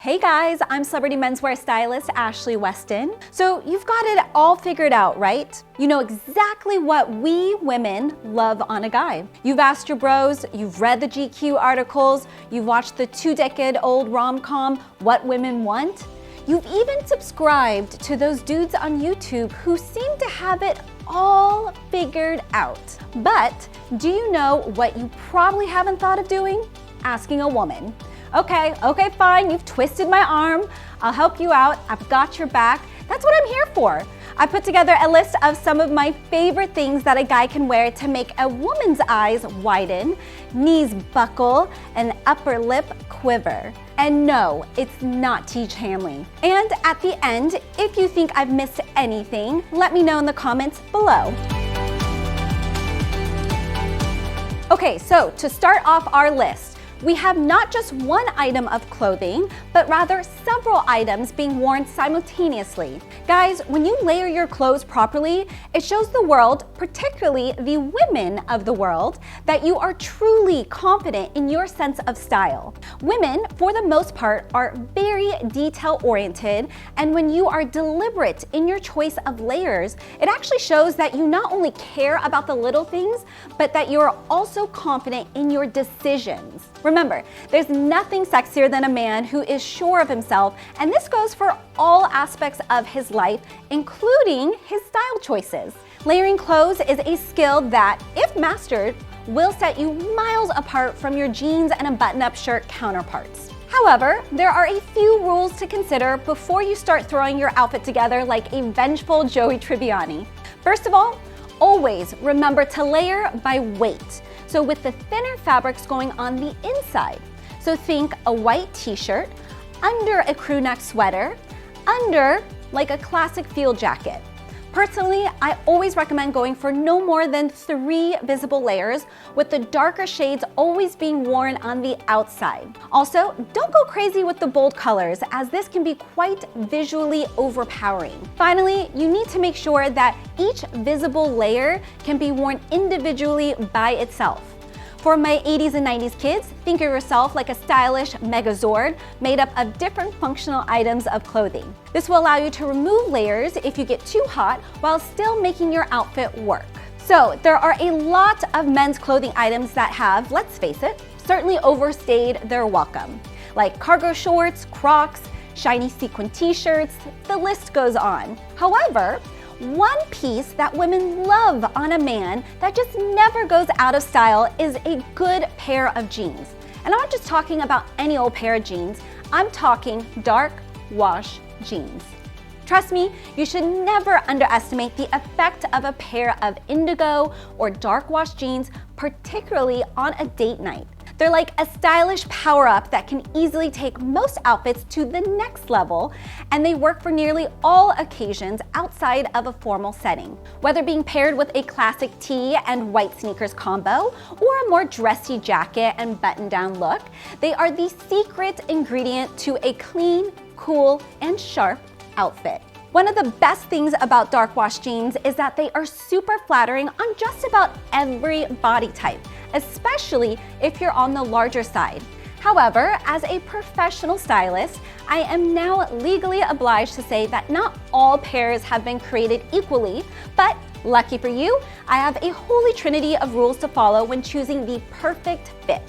Hey guys, I'm celebrity menswear stylist Ashley Weston. So you've got it all figured out, right? You know exactly what we women love on a guy. You've asked your bros, you've read the GQ articles, you've watched the 2-decade-old rom-com, What Women Want. You've even subscribed to those dudes on YouTube who seem to have it all figured out. But do you know what you probably haven't thought of doing? Asking a woman. Okay, fine, you've twisted my arm. I'll help you out. I've got your back. That's what I'm here for. I put together a list of some of my favorite things that a guy can wear to make a woman's eyes widen, knees buckle, and upper lip quiver. And no, it's not Teach Hanley. And at the end, if you think I've missed anything, let me know in the comments below. Okay, so to start off our list, we have not just one item of clothing, but rather several items being worn simultaneously. Guys, when you layer your clothes properly, it shows the world, particularly the women of the world, that you are truly confident in your sense of style. Women, for the most part, are very detail-oriented, and when you are deliberate in your choice of layers, it actually shows that you not only care about the little things, but that you are also confident in your decisions. Remember, there's nothing sexier than a man who is sure of himself, and this goes for all aspects of his life, including his style choices. Layering clothes is a skill that, if mastered, will set you miles apart from your jeans and a button-up shirt counterparts. However, there are a few rules to consider before you start throwing your outfit together like a vengeful Joey Tribbiani. First of all, always remember to layer by weight. So with the thinner fabrics going on the inside. So think a white t-shirt, under a crew neck sweater, under like a classic field jacket. Personally, I always recommend going for no more than 3 visible layers, with the darker shades always being worn on the outside. Also, don't go crazy with the bold colors, as this can be quite visually overpowering. Finally, you need to make sure that each visible layer can be worn individually by itself. For my 80s and 90s kids, think of yourself like a stylish megazord made up of different functional items of clothing. This will allow you to remove layers if you get too hot while still making your outfit work. So there are a lot of men's clothing items that have, let's face it, certainly overstayed their welcome. Like cargo shorts, Crocs, shiny sequin t-shirts, the list goes on. However, one piece that women love on a man that just never goes out of style is a good pair of jeans. And I'm not just talking about any old pair of jeans, I'm talking dark wash jeans. Trust me, you should never underestimate the effect of a pair of indigo or dark wash jeans, particularly on a date night. They're like a stylish power-up that can easily take most outfits to the next level, and they work for nearly all occasions outside of a formal setting. Whether being paired with a classic tee and white sneakers combo, or a more dressy jacket and button-down look, they are the secret ingredient to a clean, cool, and sharp outfit. One of the best things about dark wash jeans is that they are super flattering on just about every body type, especially if you're on the larger side. However, as a professional stylist, I am now legally obliged to say that not all pairs have been created equally, but lucky for you, I have a holy trinity of rules to follow when choosing the perfect fit.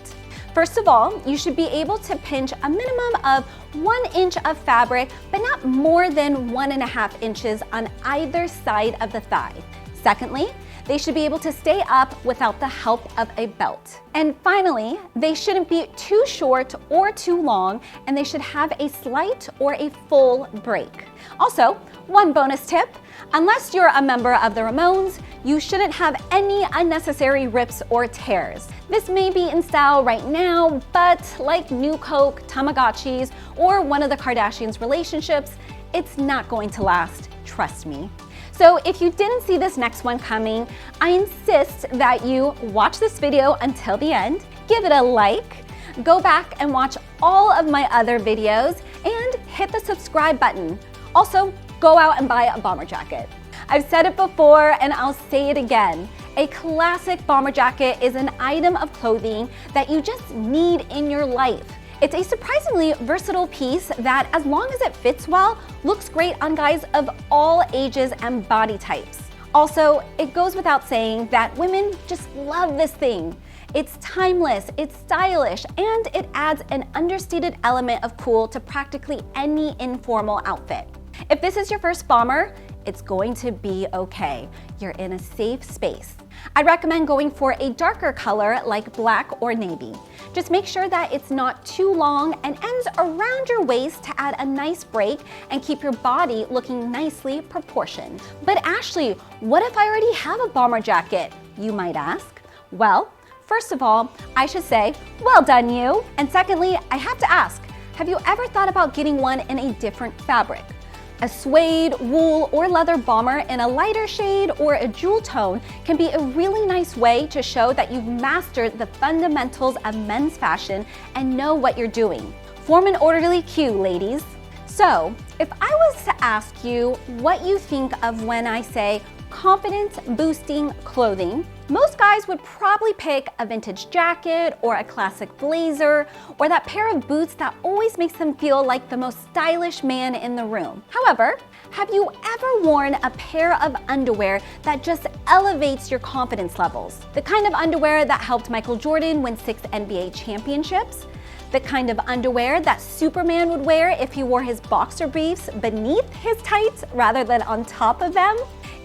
First of all, you should be able to pinch a minimum of 1 inch of fabric, but not more than 1.5 inches on either side of the thigh. Secondly, they should be able to stay up without the help of a belt. And finally, they shouldn't be too short or too long, and they should have a slight or a full break. Also, one bonus tip, unless you're a member of the Ramones, you shouldn't have any unnecessary rips or tears. This may be in style right now, but like New Coke, Tamagotchis, or one of the Kardashians' relationships, it's not going to last, trust me. So if you didn't see this next one coming, I insist that you watch this video until the end, give it a like, go back and watch all of my other videos, and hit the subscribe button. Also, go out and buy a bomber jacket. I've said it before and I'll say it again. A classic bomber jacket is an item of clothing that you just need in your life. It's a surprisingly versatile piece that, as long as it fits well, looks great on guys of all ages and body types. Also, it goes without saying that women just love this thing. It's timeless, it's stylish, and it adds an understated element of cool to practically any informal outfit. If this is your first bomber, it's going to be okay. You're in a safe space. I'd recommend going for a darker color like black or navy. Just make sure that it's not too long and ends around your waist to add a nice break and keep your body looking nicely proportioned. But Ashley, what if I already have a bomber jacket? You might ask. Well, first of all, I should say, well done you. And secondly, I have to ask, have you ever thought about getting one in a different fabric? A suede, wool, or leather bomber in a lighter shade or a jewel tone can be a really nice way to show that you've mastered the fundamentals of men's fashion and know what you're doing. Form an orderly queue, ladies. So, if I was to ask you what you think of when I say confidence-boosting clothing, most guys would probably pick a vintage jacket or a classic blazer or that pair of boots that always makes them feel like the most stylish man in the room. However, have you ever worn a pair of underwear that just elevates your confidence levels? The kind of underwear that helped Michael Jordan win 6 NBA championships? The kind of underwear that Superman would wear if he wore his boxer briefs beneath his tights rather than on top of them?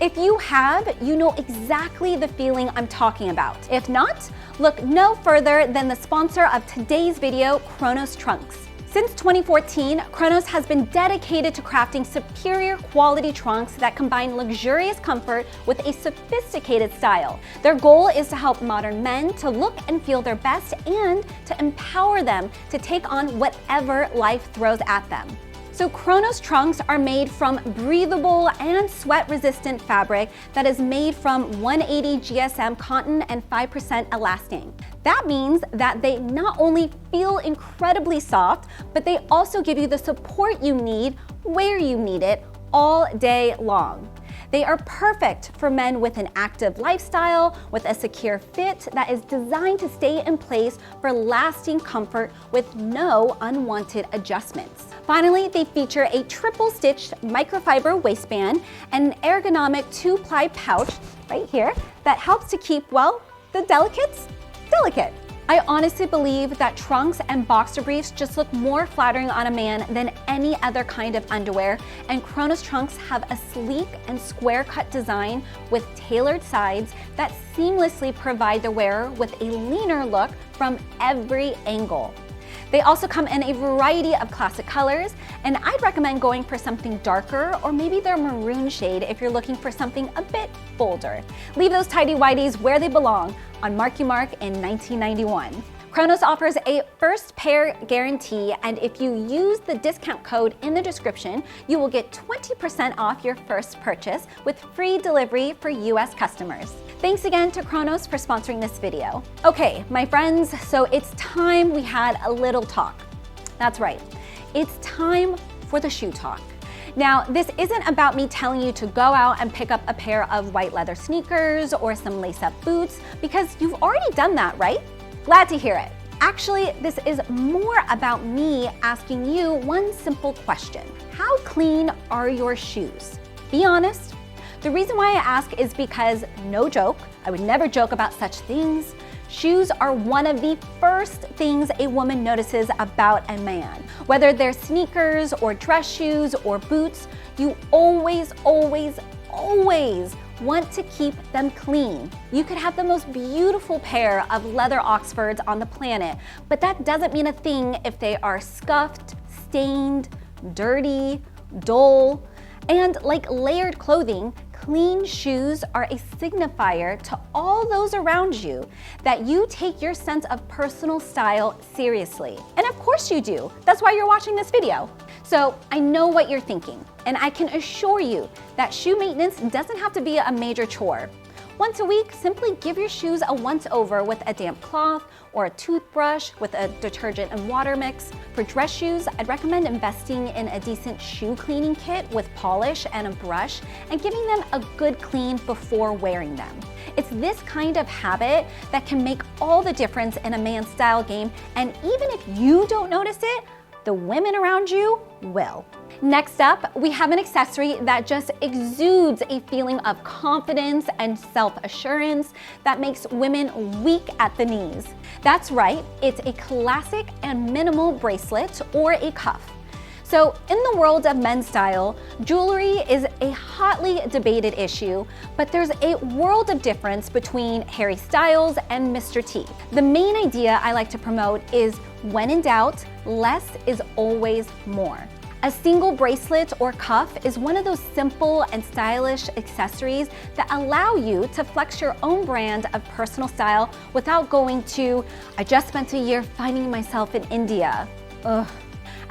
If you have, you know exactly the feeling I'm talking about. If not, look no further than the sponsor of today's video, Kronos Trunks. Since 2014, Kronos has been dedicated to crafting superior quality trunks that combine luxurious comfort with a sophisticated style. Their goal is to help modern men to look and feel their best and to empower them to take on whatever life throws at them. So Kronos trunks are made from breathable and sweat-resistant fabric that is made from 180 GSM cotton and 5% elastane. That means that they not only feel incredibly soft, but they also give you the support you need where you need it all day long. They are perfect for men with an active lifestyle, with a secure fit that is designed to stay in place for lasting comfort with no unwanted adjustments. Finally, they feature a triple-stitched microfiber waistband and an ergonomic 2-ply pouch right here that helps to keep, well, the delicates delicate. I honestly believe that trunks and boxer briefs just look more flattering on a man than any other kind of underwear, and Kronos trunks have a sleek and square-cut design with tailored sides that seamlessly provide the wearer with a leaner look from every angle. They also come in a variety of classic colors, and I'd recommend going for something darker or maybe their maroon shade if you're looking for something a bit bolder. Leave those tighty-whities where they belong on Marky Mark in 1991. Kronos offers a first pair guarantee, and if you use the discount code in the description, you will get 20% off your first purchase with free delivery for US customers. Thanks again to Kronos for sponsoring this video. Okay, my friends, so it's time we had a little talk. That's right, it's time for the shoe talk. Now, this isn't about me telling you to go out and pick up a pair of white leather sneakers or some lace-up boots, because you've already done that, right? Glad to hear it. Actually, this is more about me asking you one simple question. How clean are your shoes? Be honest. The reason why I ask is because, no joke, I would never joke about such things. Shoes are one of the first things a woman notices about a man. Whether they're sneakers or dress shoes or boots, you always want to keep them clean. You could have the most beautiful pair of leather Oxfords on the planet, but that doesn't mean a thing if they are scuffed, stained, dirty, dull. And like layered clothing, clean shoes are a signifier to all those around you that you take your sense of personal style seriously. And of course you do. That's why you're watching this video. So I know what you're thinking, and I can assure you that shoe maintenance doesn't have to be a major chore. Once a week, simply give your shoes a once-over with a damp cloth or a toothbrush with a detergent and water mix. For dress shoes, I'd recommend investing in a decent shoe cleaning kit with polish and a brush and giving them a good clean before wearing them. It's this kind of habit that can make all the difference in a man's style game, and even if you don't notice it, the women around you will. Next up, we have an accessory that just exudes a feeling of confidence and self-assurance that makes women weak at the knees. That's right, it's a classic and minimal bracelet or a cuff. So in the world of men's style, jewelry is a hotly debated issue, but there's a world of difference between Harry Styles and Mr. T. The main idea I like to promote is, when in doubt, less is always more. A single bracelet or cuff is one of those simple and stylish accessories that allow you to flex your own brand of personal style without going to, I just spent a year finding myself in India. Ugh.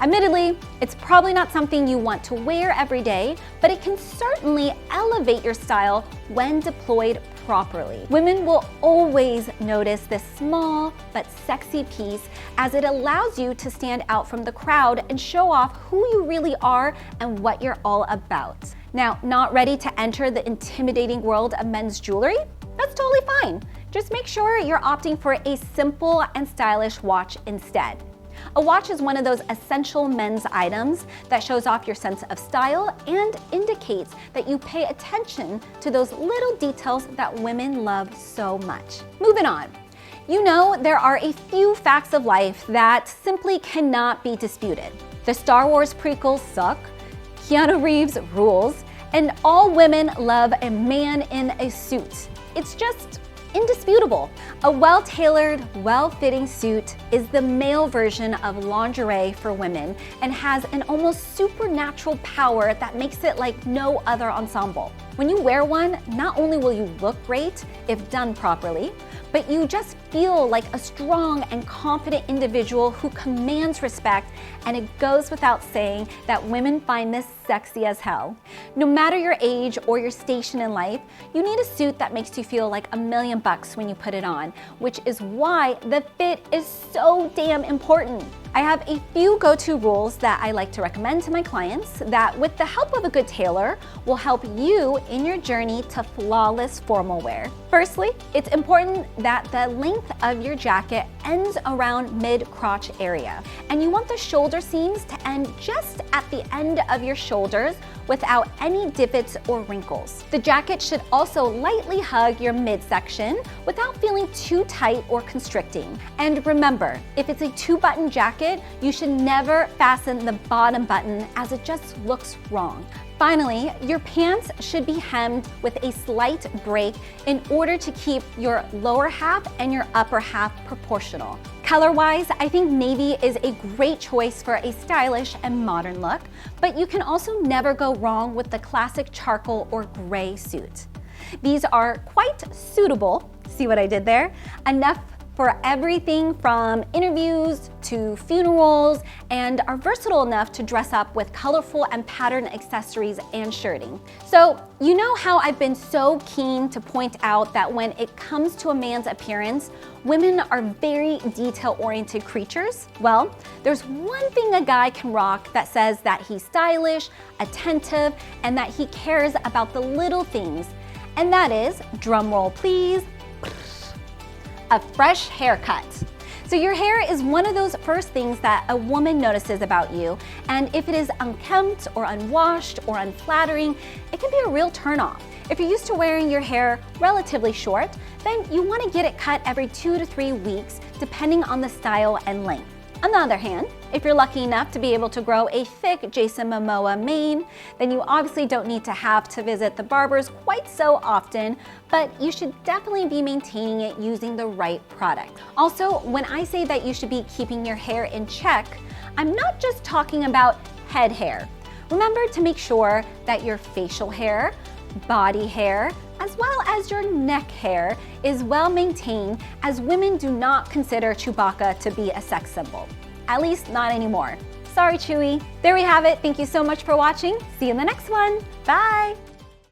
Admittedly, it's probably not something you want to wear every day, but it can certainly elevate your style when deployed properly. Women will always notice this small but sexy piece, as it allows you to stand out from the crowd and show off who you really are and what you're all about. Now, not ready to enter the intimidating world of men's jewelry? That's totally fine. Just make sure you're opting for a simple and stylish watch instead. A watch is one of those essential men's items that shows off your sense of style and indicates that you pay attention to those little details that women love so much. Moving on. You know, there are a few facts of life that simply cannot be disputed. The Star Wars prequels suck, Keanu Reeves rules, and all women love a man in a suit. It's just indisputable. A well-tailored, well-fitting suit is the male version of lingerie for women and has an almost supernatural power that makes it like no other ensemble. When you wear one, not only will you look great if done properly, but you just feel like a strong and confident individual who commands respect, and it goes without saying that women find this sexy as hell. No matter your age or your station in life, you need a suit that makes you feel like $1,000,000 when you put it on, which is why the fit is so damn important. I have a few go-to rules that I like to recommend to my clients that, with the help of a good tailor, will help you in your journey to flawless formal wear. Firstly, it's important that the length of your jacket ends around mid-crotch area, and you want the shoulder seams to end just at the end of your shoulders without any divots or wrinkles. The jacket should also lightly hug your midsection without feeling too tight or constricting. And remember, if it's a 2-button jacket, you should never fasten the bottom button, as it just looks wrong. Finally, your pants should be hemmed with a slight break in order to keep your lower half and your upper half proportional. Color-wise, I think navy is a great choice for a stylish and modern look, but you can also never go wrong with the classic charcoal or gray suit. These are quite suitable, see what I did there? Enough for everything from interviews to funerals, and are versatile enough to dress up with colorful and patterned accessories and shirting. So, you know how I've been so keen to point out that when it comes to a man's appearance, women are very detail-oriented creatures? Well, there's one thing a guy can rock that says that he's stylish, attentive, and that he cares about the little things, and that is, drumroll please, a fresh haircut. So your hair is one of those first things that a woman notices about you, and if it is unkempt or unwashed or unflattering, it can be a real turnoff. If you're used to wearing your hair relatively short, then you want to get it cut every 2 to 3 weeks, depending on the style and length. On the other hand, if you're lucky enough to be able to grow a thick Jason Momoa mane, then you obviously don't need to have to visit the barbers quite so often, but you should definitely be maintaining it using the right product. Also, when I say that you should be keeping your hair in check, I'm not just talking about head hair. Remember to make sure that your facial hair, body hair, as well as your neck hair is well maintained, as women do not consider Chewbacca to be a sex symbol. At least not anymore. Sorry, Chewie. There we have it. Thank you so much for watching. See you in the next one. Bye.